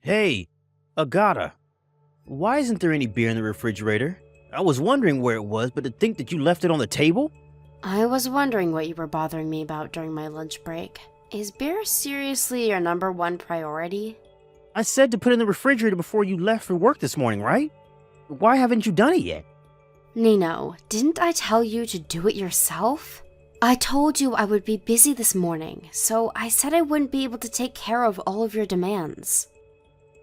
Hey, Agata, why isn't there any beer in the refrigerator? I was wondering where it was, but to think that you left it on the table? I was wondering what you were bothering me about during my lunch break. Is beer seriously your number one priority? I said to put it in the refrigerator before you left for work this morning, right? Why haven't you done it yet? Nino, didn't I tell you to do it yourself? I told you I would be busy this morning, so I said I wouldn't be able to take care of all of your demands.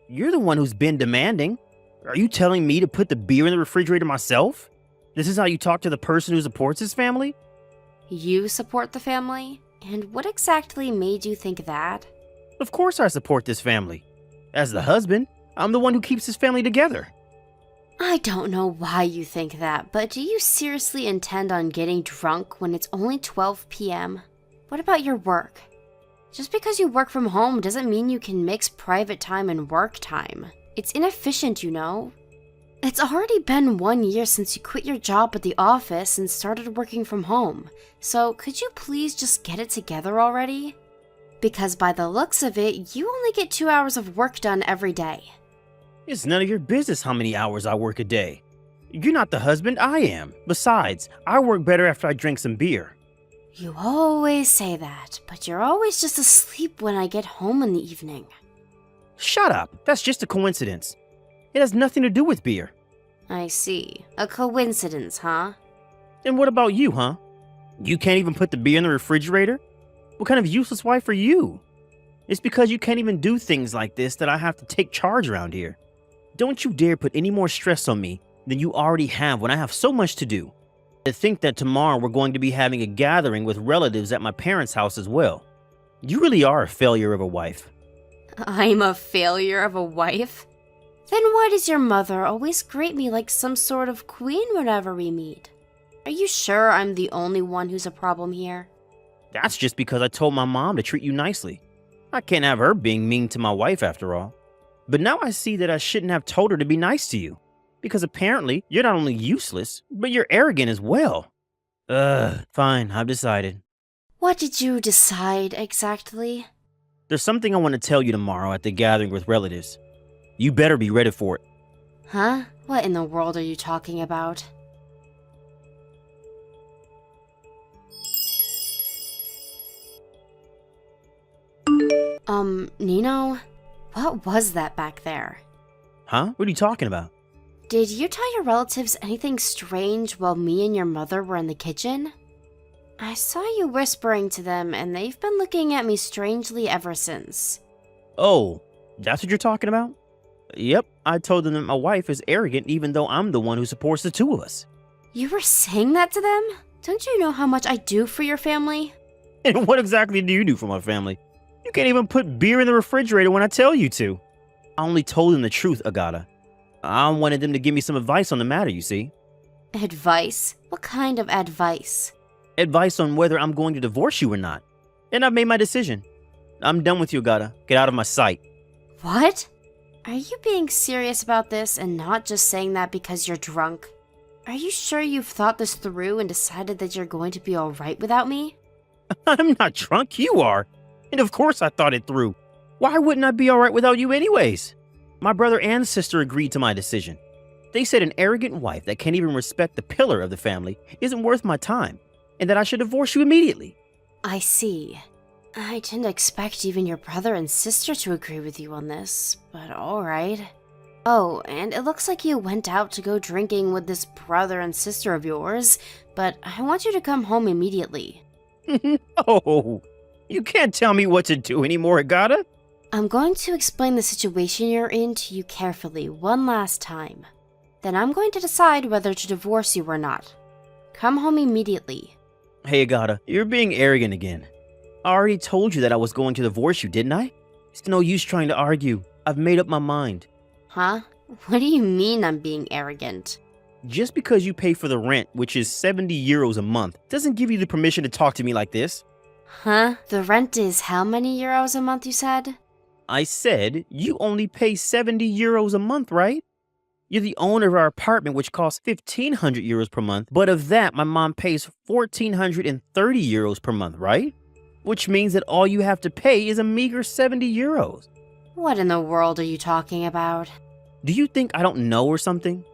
You're the one who's been demanding. Are you telling me to put the beer in the refrigerator myself? This is how you talk to the person who supports his family? You support the family? And what exactly made you think that? Of course I support this family. As the husband, I'm the one who keeps his family together. I don't know why you think that, but do you seriously intend on getting drunk when it's only 12 p.m.? What about your work? Just because you work from home doesn't mean you can mix private time and work time. It's inefficient, you know. It's already been 1 year since you quit your job at the office and started working from home, so could you please just get it together already? Because by the looks of it, you only get 2 hours of work done every day. It's none of your business how many hours I work a day. You're not the husband, I am. Besides, I work better after I drink some beer. You always say that, but you're always just asleep when I get home in the evening. Shut up, that's just a coincidence. It has nothing to do with beer. I see. A coincidence, huh? And what about you, huh? You can't even put the beer in the refrigerator? What kind of useless wife are you? It's because you can't even do things like this that I have to take charge around here. Don't you dare put any more stress on me than you already have when I have so much to do. To think that tomorrow we're going to be having a gathering with relatives at my parents' house as well. You really are a failure of a wife. I'm a failure of a wife? Then why does your mother always greet me like some sort of queen whenever we meet? Are you sure I'm the only one who's a problem here? That's just because I told my mom to treat you nicely. I can't have her being mean to my wife after all. But now I see that I shouldn't have told her to be nice to you. Because apparently, you're not only useless, but you're arrogant as well. Fine, I've decided. What did you decide exactly? There's something I want to tell you tomorrow at the gathering with relatives. You better be ready for it. Huh? What in the world are you talking about? Nino? What was that back there? Huh? What are you talking about? Did you tell your relatives anything strange while me and your mother were in the kitchen? I saw you whispering to them, and they've been looking at me strangely ever since. Oh, that's what you're talking about? Yep, I told them that my wife is arrogant even though I'm the one who supports the two of us. You were saying that to them? Don't you know how much I do for your family? And what exactly do you do for my family? You can't even put beer in the refrigerator when I tell you to. I only told them the truth, Agata. I wanted them to give me some advice on the matter, you see. Advice? What kind of advice? Advice on whether I'm going to divorce you or not. And I've made my decision. I'm done with you, Agata. Get out of my sight. What? Are you being serious about this and not just saying that because you're drunk? Are you sure you've thought this through and decided that you're going to be alright without me? I'm not drunk, you are. And of course I thought it through. Why wouldn't I be alright without you anyways? My brother and sister agreed to my decision. They said an arrogant wife that can't even respect the pillar of the family isn't worth my time, and that I should divorce you immediately. I see. I didn't expect even your brother and sister to agree with you on this, but alright. Oh, and it looks like you went out to go drinking with this brother and sister of yours, but I want you to come home immediately. No, you can't tell me what to do anymore, Agata. I'm going to explain the situation you're in to you carefully one last time. Then I'm going to decide whether to divorce you or not. Come home immediately. Hey, Agata, you're being arrogant again. I already told you that I was going to divorce you, didn't I? It's no use trying to argue. I've made up my mind. Huh? What do you mean I'm being arrogant? Just because you pay for the rent, which is 70 euros a month, doesn't give you the permission to talk to me like this. Huh? The rent is how many euros a month, you said? I said you only pay 70 euros a month, right? You're the owner of our apartment, which costs 1,500 euros per month, but of that, my mom pays 1,430 euros per month, right? Which means that all you have to pay is a meager 70 euros. What in the world are you talking about? Do you think I don't know or something?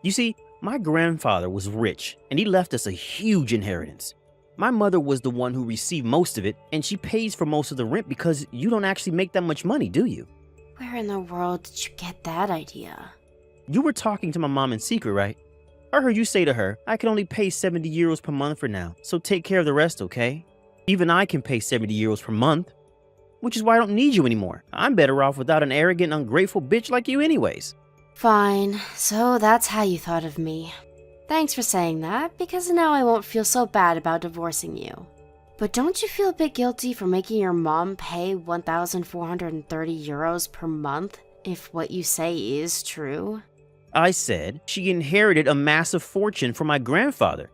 You see, my grandfather was rich and he left us a huge inheritance. My mother was the one who received most of it, and she pays for most of the rent because you don't actually make that much money, do you? Where in the world did you get that idea? You were talking to my mom in secret, right? I heard you say to her, I can only pay 70 euros per month for now, so take care of the rest, okay? Even I can pay 70 euros per month, which is why I don't need you anymore. I'm better off without an arrogant, ungrateful bitch like you anyways. Fine, so that's how you thought of me. Thanks for saying that, because now I won't feel so bad about divorcing you. But don't you feel a bit guilty for making your mom pay 1,430 euros per month if what you say is true? I said she inherited a massive fortune from my grandfather.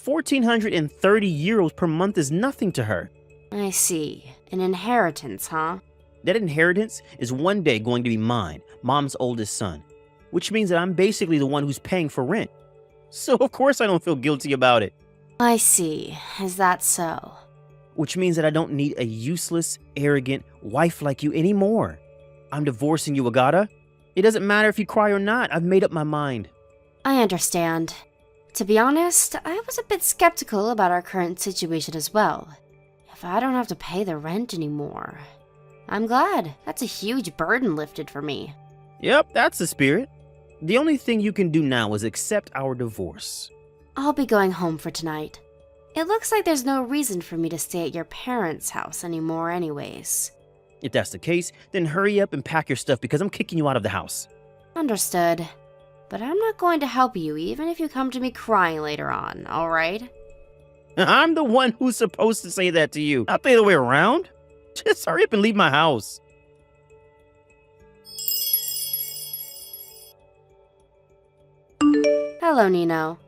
1,430 euros per month is nothing to her. I see. An inheritance, huh? That inheritance is one day going to be mine, Mom's oldest son, which means that I'm basically the one who's paying for rent. So of course I don't feel guilty about it. I see. Is that so? Which means that I don't need a useless, arrogant wife like you anymore. I'm divorcing you, Agata. It doesn't matter if you cry or not. I've made up my mind. I understand. To be honest, I was a bit skeptical about our current situation as well. If I don't have to pay the rent anymore. I'm glad. That's a huge burden lifted for me. Yep, that's the spirit. The only thing you can do now is accept our divorce. I'll be going home for tonight. It looks like there's no reason for me to stay at your parents' house anymore anyways. If that's the case, then hurry up and pack your stuff because I'm kicking you out of the house. Understood. But I'm not going to help you even if you come to me crying later on, alright? I'm the one who's supposed to say that to you, not the other way around. Just hurry up and leave my house. Hello, Nino.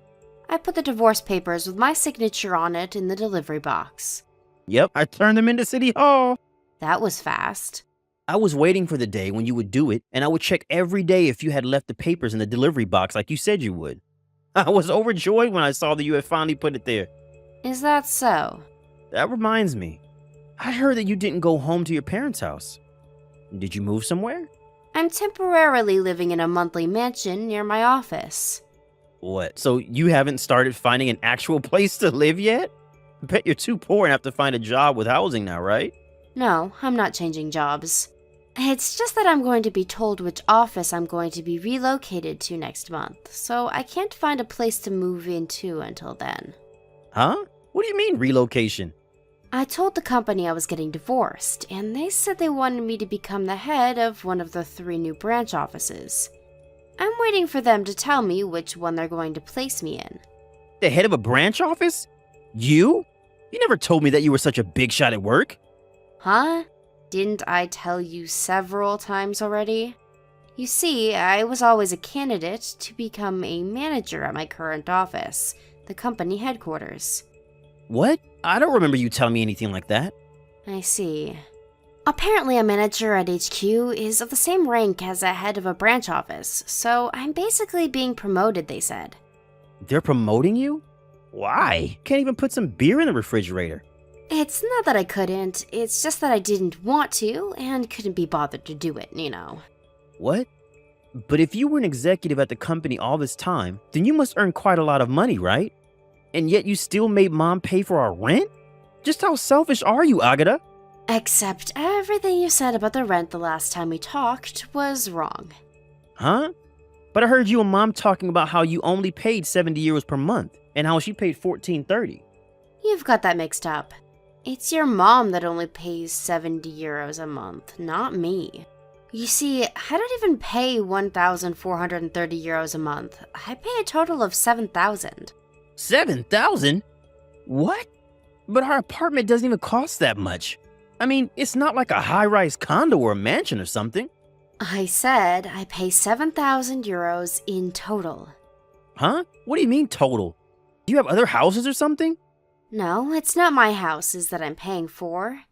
I put the divorce papers with my signature on it in the delivery box. Yep, I turned them into City Hall. That was fast. I was waiting for the day when you would do it, and I would check every day if you had left the papers in the delivery box like you said you would. I was overjoyed when I saw that you had finally put it there. Is that so? That reminds me. I heard that you didn't go home to your parents' house. Did you move somewhere? I'm temporarily living in a monthly mansion near my office. What, so you haven't started finding an actual place to live yet? I bet you're too poor and have to find a job with housing now, right? No, I'm not changing jobs. It's just that I'm going to be told which office I'm going to be relocated to next month, so I can't find a place to move into until then. Huh? What do you mean, relocation? I told the company I was getting divorced, and they said they wanted me to become the head of one of the 3 new branch offices. I'm waiting for them to tell me which one they're going to place me in. The head of a branch office? You? You never told me that you were such a big shot at work. Huh? Didn't I tell you several times already? You see, I was always a candidate to become a manager at my current office, the company headquarters. What? I don't remember you telling me anything like that. I see. Apparently a manager at HQ is of the same rank as a head of a branch office, so I'm basically being promoted, they said. They're promoting you? Why? Can't even put some beer in the refrigerator. It's not that I couldn't, it's just that I didn't want to and couldn't be bothered to do it, you know. What? But if you were an executive at the company all this time, then you must earn quite a lot of money, right? And yet you still made Mom pay for our rent? Just how selfish are you, Agata? Except everything you said about the rent the last time we talked was wrong. Huh? But I heard you and Mom talking about how you only paid 70 euros per month and how she paid 14.30. You've got that mixed up. It's your mom that only pays 70 euros a month, not me. You see, I don't even pay 1,430 euros a month. I pay a total of 7,000. 7,000? What? But our apartment doesn't even cost that much. I mean, it's not like a high-rise condo or a mansion or something. I said I pay 7,000 euros in total. Huh? What do you mean total? Do you have other houses or something? No, it's not my houses that I'm paying for.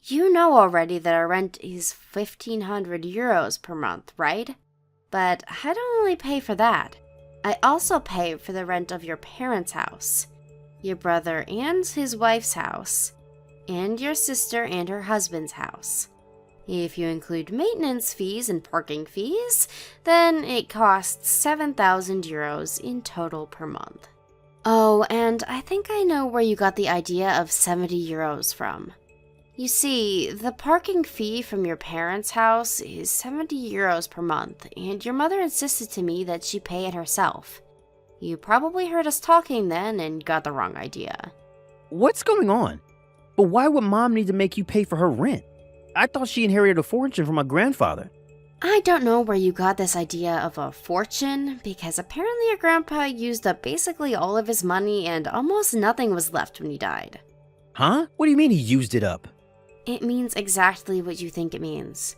You know already that our rent is 1,500 euros per month, right? But I don't only pay for that. I also pay for the rent of your parents' house, your brother and his wife's house, and your sister and her husband's house. If you include maintenance fees and parking fees, then it costs 7,000 euros in total per month. Oh, and I think I know where you got the idea of 70 euros from. You see, the parking fee from your parents' house is 70 euros per month, and your mother insisted to me that she pay it herself. You probably heard us talking then and got the wrong idea. What's going on? But why would Mom need to make you pay for her rent? I thought she inherited a fortune from my grandfather. I don't know where you got this idea of a fortune, because apparently your grandpa used up basically all of his money and almost nothing was left when he died. Huh? What do you mean he used it up? It means exactly what you think it means.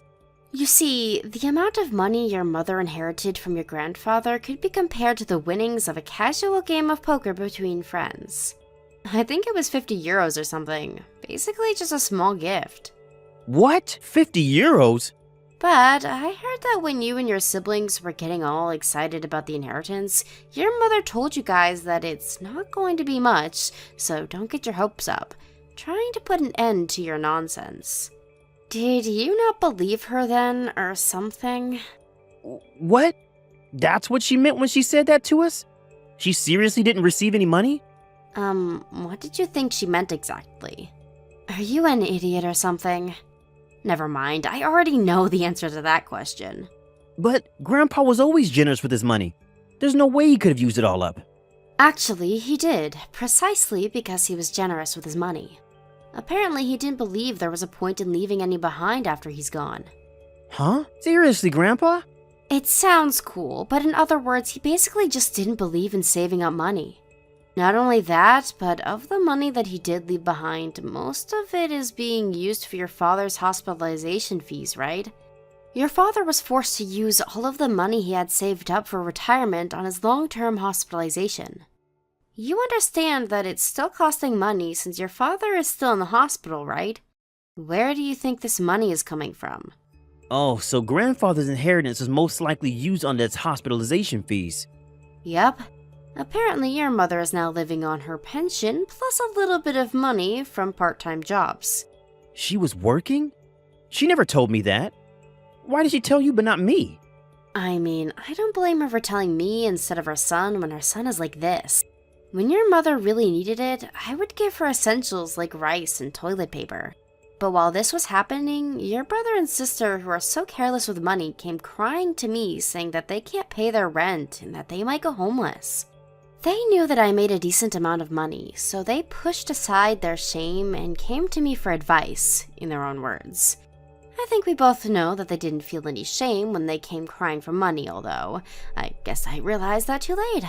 You see, the amount of money your mother inherited from your grandfather could be compared to the winnings of a casual game of poker between friends. I think it was 50 euros or something. Basically just a small gift. What? 50 euros? But I heard that when you and your siblings were getting all excited about the inheritance, your mother told you guys that it's not going to be much, so don't get your hopes up, trying to put an end to your nonsense. Did you not believe her then, or something? What? That's what she meant when she said that to us? She seriously didn't receive any money? What did you think she meant exactly? Are you an idiot or something? Never mind, I already know the answer to that question. But Grandpa was always generous with his money. There's no way he could have used it all up. Actually, he did, precisely because he was generous with his money. Apparently, he didn't believe there was a point in leaving any behind after he's gone. Huh? Seriously, Grandpa? It sounds cool, but in other words, he basically just didn't believe in saving up money. Not only that, but of the money that he did leave behind, most of it is being used for your father's hospitalization fees, right? Your father was forced to use all of the money he had saved up for retirement on his long-term hospitalization. You understand that it's still costing money since your father is still in the hospital, right? Where do you think this money is coming from? Oh, so Grandfather's inheritance is most likely used on its hospitalization fees. Yep. Apparently your mother is now living on her pension plus a little bit of money from part-time jobs. She was working? She never told me that. Why did she tell you but not me? I mean, I don't blame her for telling me instead of her son when her son is like this. When your mother really needed it, I would give her essentials like rice and toilet paper. But while this was happening, your brother and sister who are so careless with money came crying to me saying that they can't pay their rent and that they might go homeless. They knew that I made a decent amount of money, so they pushed aside their shame and came to me for advice, in their own words. I think we both know that they didn't feel any shame when they came crying for money, although I guess I realized that too late.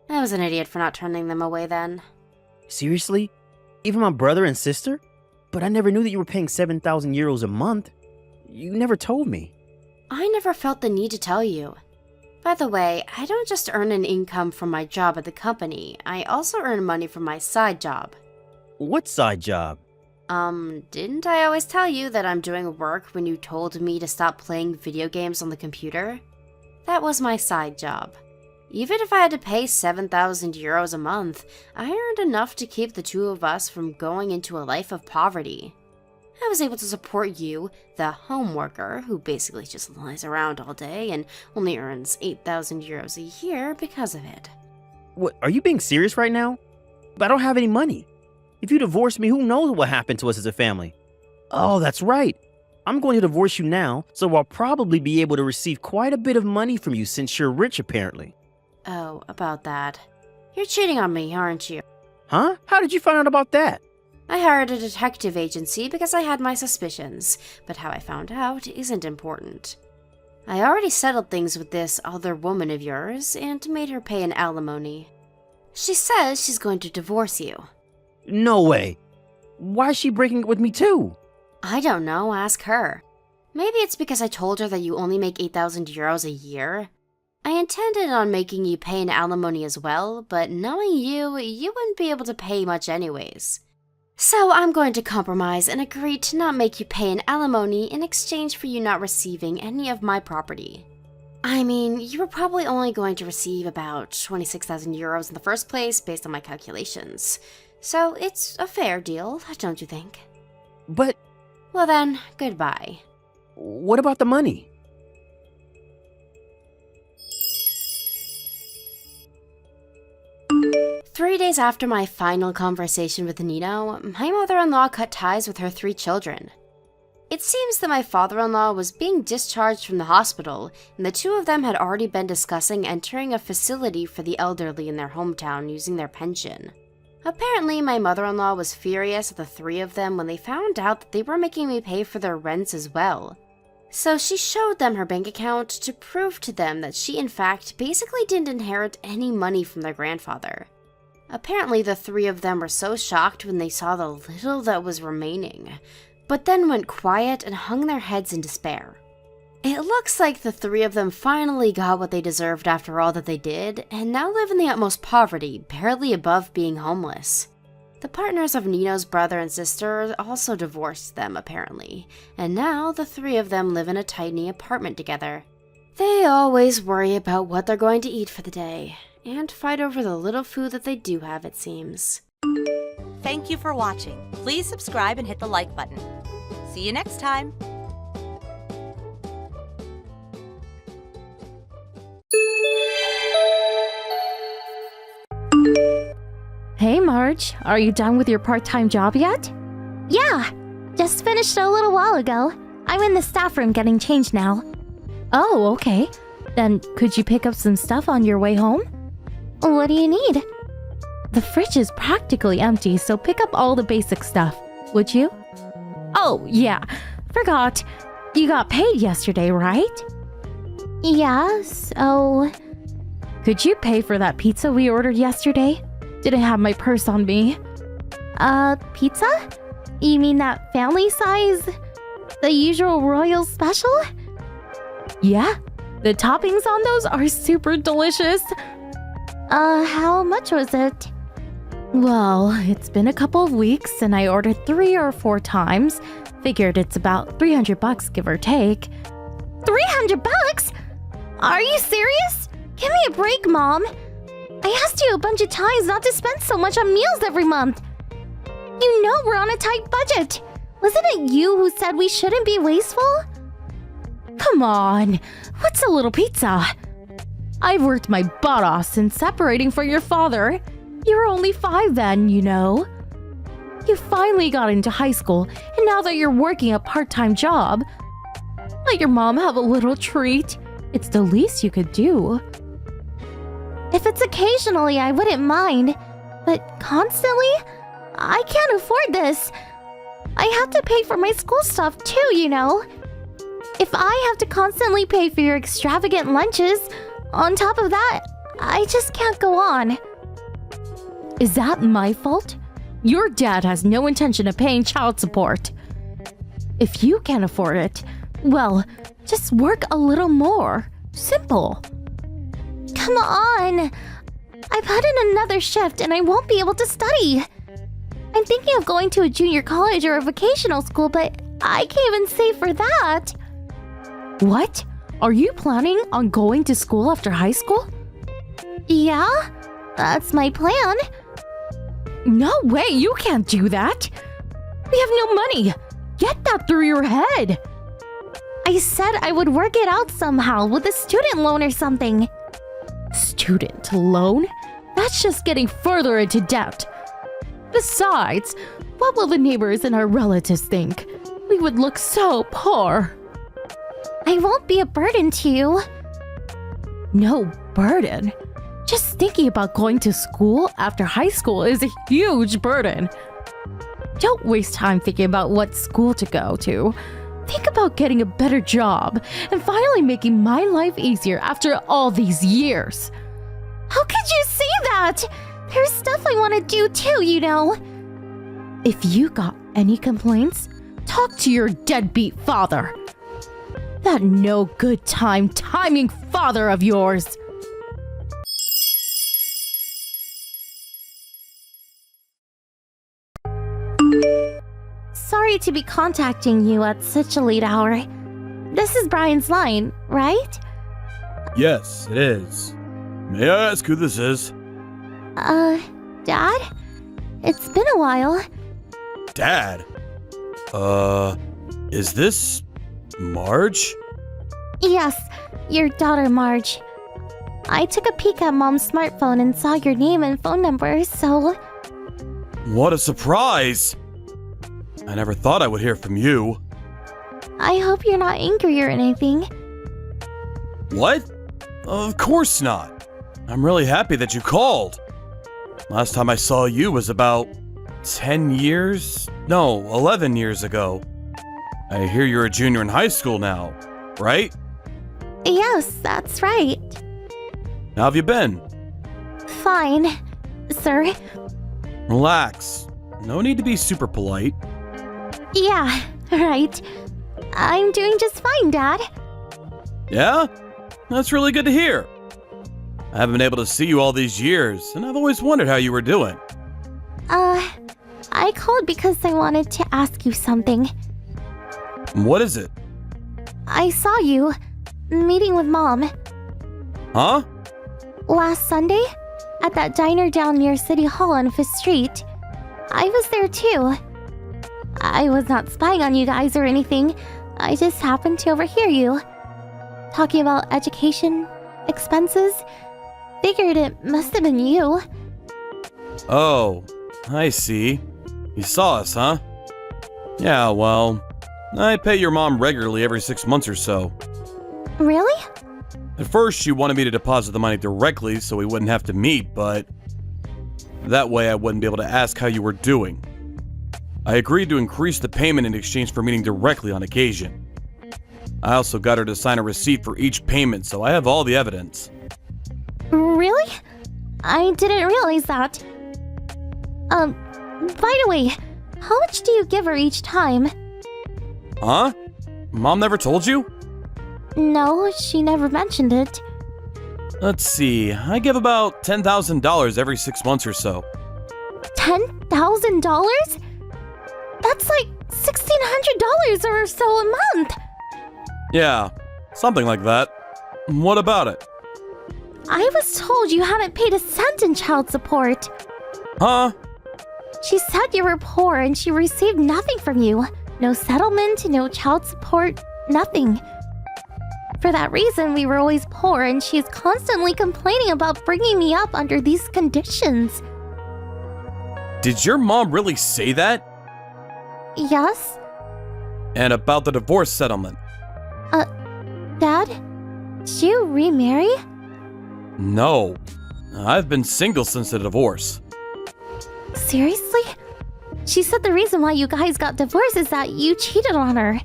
I was an idiot for not turning them away then. Seriously? Even my brother and sister? But I never knew that you were paying 7,000 euros a month. You never told me. I never felt the need to tell you. By the way, I don't just earn an income from my job at the company, I also earn money from my side job. What side job? Didn't I always tell you that I'm doing work when you told me to stop playing video games on the computer? That was my side job. Even if I had to pay 7,000 euros a month, I earned enough to keep the two of us from going into a life of poverty. I was able to support you, the home worker, who basically just lies around all day and only earns 8,000 euros a year because of it. What, are you being serious right now? But I don't have any money. If you divorce me, who knows what happened to us as a family? Oh, that's right. I'm going to divorce you now, so I'll probably be able to receive quite a bit of money from you since you're rich, apparently. Oh, about that. You're cheating on me, aren't you? Huh? How did you find out about that? I hired a detective agency because I had my suspicions, but how I found out isn't important. I already settled things with this other woman of yours and made her pay an alimony. She says she's going to divorce you. No way. Why is she breaking it with me too? I don't know, ask her. Maybe it's because I told her that you only make 8,000 euros a year. I intended on making you pay an alimony as well, but knowing you, you wouldn't be able to pay much anyways. So I'm going to compromise and agree to not make you pay an alimony in exchange for you not receiving any of my property. I mean, you were probably only going to receive about 26,000 euros in the first place based on my calculations. So it's a fair deal, don't you think? But... Well then, goodbye. What about the money? Three days after my final conversation with Nino, my mother-in-law cut ties with her 3 children. It seems that my father-in-law was being discharged from the hospital, and the 2 of them had already been discussing entering a facility for the elderly in their hometown using their pension. Apparently, my mother-in-law was furious at the 3 of them when they found out that they were making me pay for their rents as well. So she showed them her bank account to prove to them that she in fact basically didn't inherit any money from their grandfather. Apparently, the 3 of them were so shocked when they saw the little that was remaining, but then went quiet and hung their heads in despair. It looks like the 3 of them finally got what they deserved after all that they did, and now live in the utmost poverty, barely above being homeless. The partners of Nino's brother and sister also divorced them, apparently, and now the 3 of them live in a tiny apartment together. They always worry about what they're going to eat for the day, and fight over the little food that they do have, it seems. Thank you for watching. Please subscribe and hit the like button. See you next time. Hey Marge, are you done with your part-time job yet? Yeah, just finished a little while ago. I'm in the staff room getting changed now. Oh, okay. Then could you pick up some stuff on your way home? What do you need? The fridge is practically empty, so pick up all the basic stuff, would you? Oh, yeah, forgot. You got paid yesterday, right? Yeah, so... Could you pay for that pizza we ordered yesterday? Didn't have my purse on me. Pizza? You mean that family size? The usual royal special? Yeah, the toppings on those are super delicious. How much was it? Well, it's been a couple of weeks and I ordered 3 or 4 times. Figured it's about $300 give or take. $300? Are you serious? Give me a break, Mom. I asked you a bunch of times not to spend so much on meals every month. You know we're on a tight budget. Wasn't it you who said we shouldn't be wasteful? Come on, what's a little pizza? I've worked my butt off since separating from your father. You were only 5 then, you know. You finally got into high school, and now that you're working a part-time job, let your mom have a little treat. It's the least you could do. If it's occasionally, I wouldn't mind. But constantly? I can't afford this. I have to pay for my school stuff too, you know. If I have to constantly pay for your extravagant lunches, on top of that, I just can't go on. Is that my fault? Your dad has no intention of paying child support. If you can't afford it, well, just work a little more. Simple. Come on! I put in another shift and I won't be able to study. I'm thinking of going to a junior college or a vocational school, but I can't even save for that. What? Are you planning on going to school after high school? Yeah, that's my plan. No way, you can't do that. We have no money. Get that through your head. I said I would work it out somehow with a student loan or something. Student loan? That's just getting further into debt. Besides, what will the neighbors and our relatives think? We would look so poor. I won't be a burden to you. No burden? Just thinking about going to school after high school is a huge burden. Don't waste time thinking about what school to go to. Think about getting a better job and finally making my life easier after all these years. How could you say that? There's stuff I want to do too, you know. If you got any complaints, talk to your deadbeat father. That no good timing father of yours. Sorry to be contacting you at such a late hour. This is Brian's line, right? Yes, it is. May I ask who this is? Dad? It's been a while. Dad? Is this Marge? Yes, your daughter Marge. I took a peek at Mom's smartphone and saw your name and phone number, so... What a surprise! I never thought I would hear from you. I hope you're not angry or anything. What? Of course not. I'm really happy that you called. Last time I saw you was about 10 years? No, 11 years ago. I hear you're a junior in high school now, right? Yes, that's right. How have you been? Fine, sir. Relax. No need to be super polite. Yeah, right. I'm doing just fine, Dad. Yeah? That's really good to hear. I haven't been able to see you all these years, and I've always wondered how you were doing. I called because I wanted to ask you something. What is it? I saw you meeting with Mom Huh? last Sunday at that diner down near City Hall on 5th Street. I was there too. I was not spying on you guys or anything. I just happened to overhear you talking about education expenses. Figured it must have been you. Oh, I see. You saw us, huh? Yeah, well, I pay your mom regularly every 6 months or so. Really? At first, she wanted me to deposit the money directly so we wouldn't have to meet, but that way I wouldn't be able to ask how you were doing. I agreed to increase the payment in exchange for meeting directly on occasion. I also got her to sign a receipt for each payment, so I have all the evidence. Really? I didn't realize that. By the way, how much do you give her each time? Huh? Mom never told you? No, she never mentioned it. Let's see, I give about $10,000 every 6 months or so. $10,000? That's like $1,600 or so a month. Yeah, something like that. What about it? I was told you hadn't paid a cent in child support. Huh? She said you were poor and she received nothing from you. No settlement, no child support, nothing. For that reason, we were always poor and she is constantly complaining about bringing me up under these conditions. Did your mom really say that? Yes? And about the divorce settlement? Dad? Did you remarry? No. I've been single since the divorce. Seriously? She said the reason why you guys got divorced is that you cheated on her.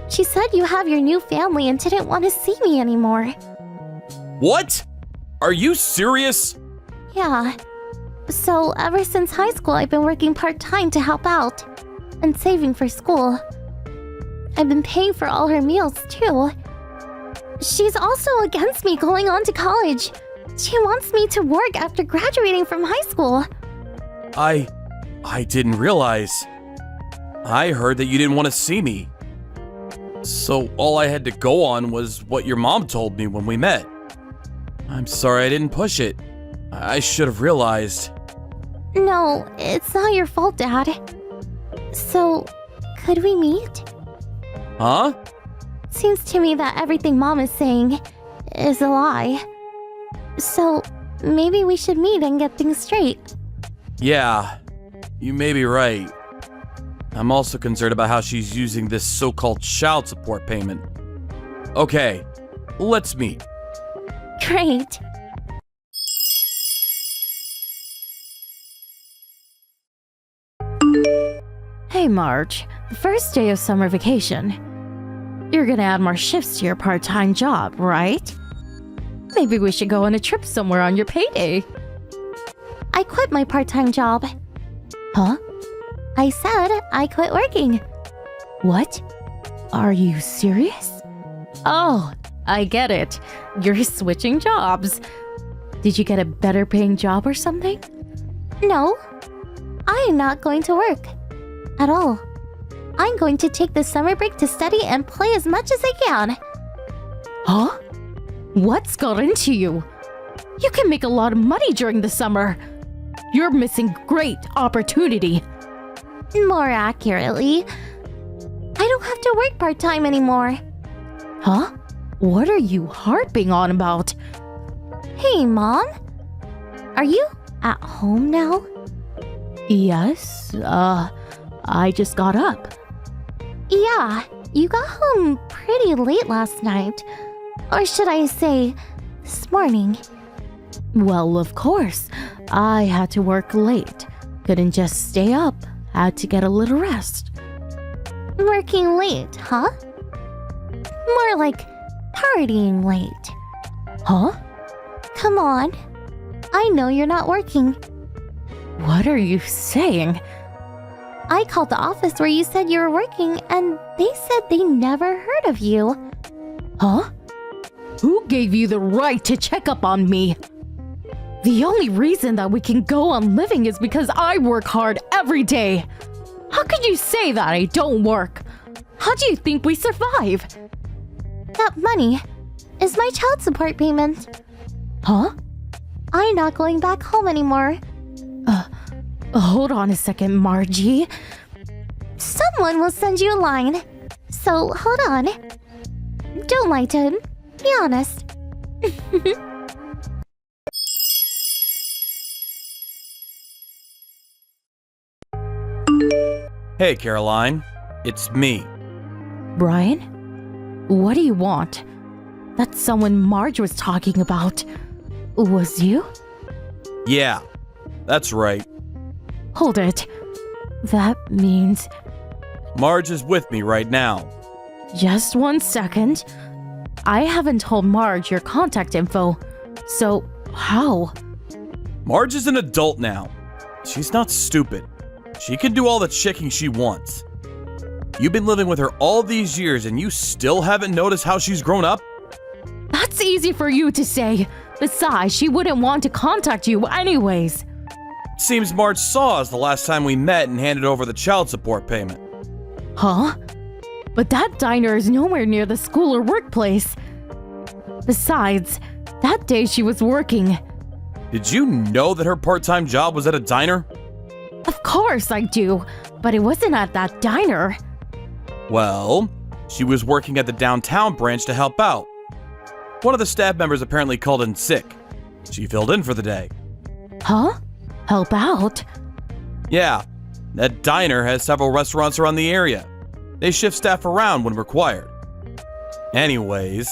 She said you have your new family and didn't want to see me anymore. What? Are you serious? Yeah. So ever since high school, I've been working part-time to help out and saving for school. I've been paying for all her meals too. She's also against me going on to college. She wants me to work after graduating from high school. I didn't realize. I heard that you didn't want to see me. So all I had to go on was what your mom told me when we met. I'm sorry I didn't push it. I should have realized. No, it's not your fault, Dad. So, could we meet? Huh? Seems to me that everything Mom is saying is a lie. So, maybe we should meet and get things straight. Yeah, you may be right. I'm also concerned about how she's using this so-called child support payment. Okay, let's meet. Great. Hey Marge, the first day of summer vacation. You're gonna add more shifts to your part-time job, right? Maybe we should go on a trip somewhere on your payday. I quit my part-time job. Huh? I said I quit working. What? Are you serious? Oh, I get it. You're switching jobs. Did you get a better paying job or something? No, I am not going to work at all. I'm going to take the summer break to study and play as much as I can. Huh? What's got into you? You can make a lot of money during the summer. You're missing great opportunity. More accurately, I don't don't have to work part-time anymore. Huh? What are you harping on about? Hey, Mom. Are you at home now? Yes, I just got up. Yeah, you got home pretty late last night. Or should I say, this morning. Well, of course. I had to work late. Couldn't just stay up. Had to get a little rest. Working late, huh? More like partying late. Huh? Come on. I know you're not working. What are you saying? I called the office where you said you were working, and they said they never heard of you. Huh? Who gave you the right to check up on me? The only reason that we can go on living is because I work hard every day. How could you say that I don't work? How do you think we survive? That money is my child support payment. Huh? I'm not going back home anymore. Hold on a second, Margie. Someone will send you a line. So hold on. Don't lie to him. Be honest. Hey, Caroline. It's me. Brian? What do you want? That's someone Marge was talking about. Was you? Yeah, that's right. Hold it. That means... Marge is with me right now. Just 1 second. I haven't told Marge your contact info. So, how? Marge is an adult now. She's not stupid. She can do all the checking she wants. You've been living with her all these years and you still haven't noticed how she's grown up? That's easy for you to say. Besides, she wouldn't want to contact you anyways. Seems Marge saw us the last time we met and handed over the child support payment. Huh? But that diner is nowhere near the school or workplace. Besides, that day she was working. Did you know that her part-time job was at a diner? Of course I do, but it wasn't at that diner. Well, she was working at the downtown branch to help out. One of the staff members apparently called in sick. She filled in for the day. Huh? Help out? Yeah, that diner has several restaurants around the area. They shift staff around when required. Anyways,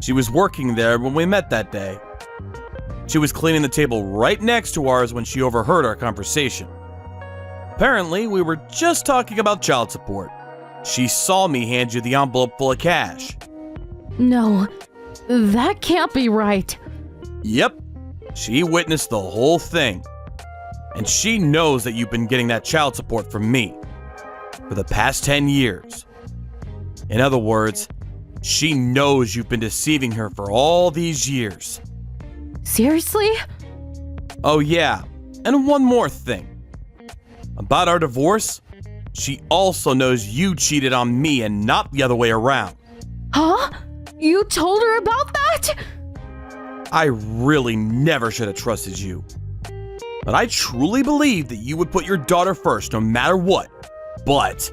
she was working there when we met that day. She was cleaning the table right next to ours when she overheard our conversation. Apparently, we were just talking about child support. She saw me hand you the envelope full of cash. No, that can't be right. Yep, she witnessed the whole thing. And she knows that you've been getting that child support from me for the past 10 years. In other words, she knows you've been deceiving her for all these years. Seriously? Oh yeah, and one more thing. About our divorce, she also knows you cheated on me and not the other way around. Huh? You told her about that? I really never should have trusted you. But I truly believe that you would put your daughter first no matter what. But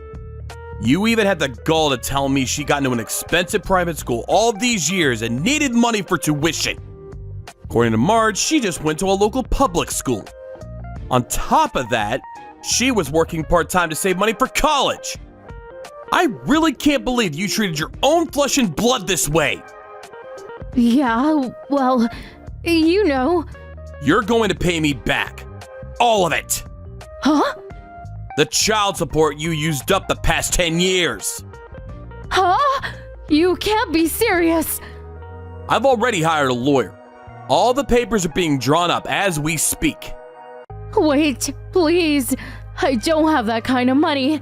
you even had the gall to tell me she got into an expensive private school all these years and needed money for tuition. According to Marge, she just went to a local public school. On top of that, she was working part-time to save money for college. I really can't believe you treated your own flesh and blood this way. Yeah, well, you know. You're going to pay me back. All of it. Huh? The child support you used up the past 10 years. Huh? You can't be serious. I've already hired a lawyer. All the papers are being drawn up as we speak. Wait, please. I don't have that kind of money.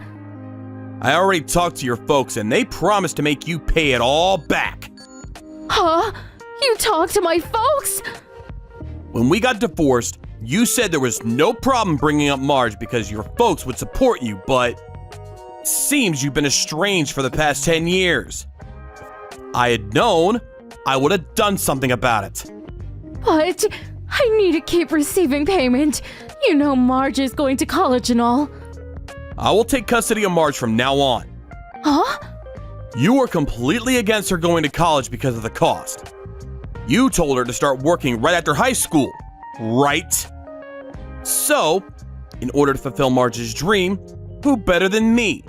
I already talked to your folks and they promised to make you pay it all back. Huh? You talked to my folks? When we got divorced, you said there was no problem bringing up Marge because your folks would support you, but it seems you've been estranged for the past 10 years. If I had known, I would have done something about it. But I need to keep receiving payment. You know Marge is going to college and all. I will take custody of Marge from now on. Huh? You were completely against her going to college because of the cost. You told her to start working right after high school, right? So, in order to fulfill Marge's dream, who better than me?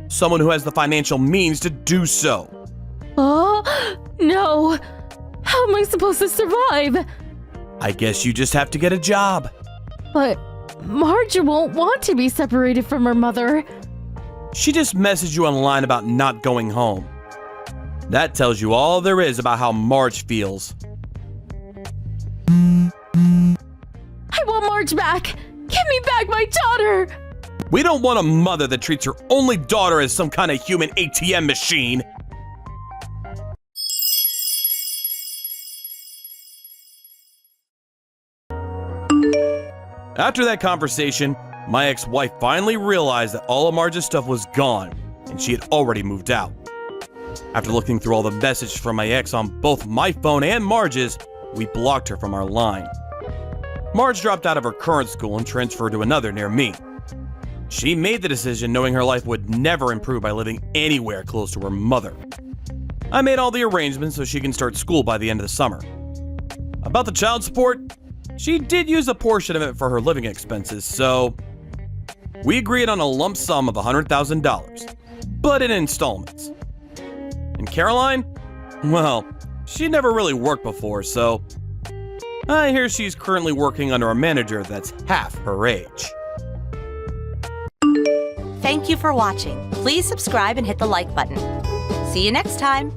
Someone who has the financial means to do so. No. How am I supposed to survive? I guess you just have to get a job. But Marge won't want to be separated from her mother. She just messaged you online about not going home. That tells you all there is about how Marge feels. I want Marge back. Give me back my daughter. We don't want a mother that treats her only daughter as some kind of human ATM machine. After that conversation, my ex-wife finally realized that all of Marge's stuff was gone, and she had already moved out. After looking through all the messages from my ex on both my phone and Marge's, we blocked her from our line. Marge dropped out of her current school and transferred to another near me. She made the decision knowing her life would never improve by living anywhere close to her mother. I made all the arrangements so she can start school by the end of the summer. About the child support, she did use a portion of it for her living expenses, so we agreed on a lump sum of $100,000, but in installments. And Caroline? Well, she never really worked before, so I hear she's currently working under a manager that's half her age. Thank you for watching. Please subscribe and hit the like button. See you next time.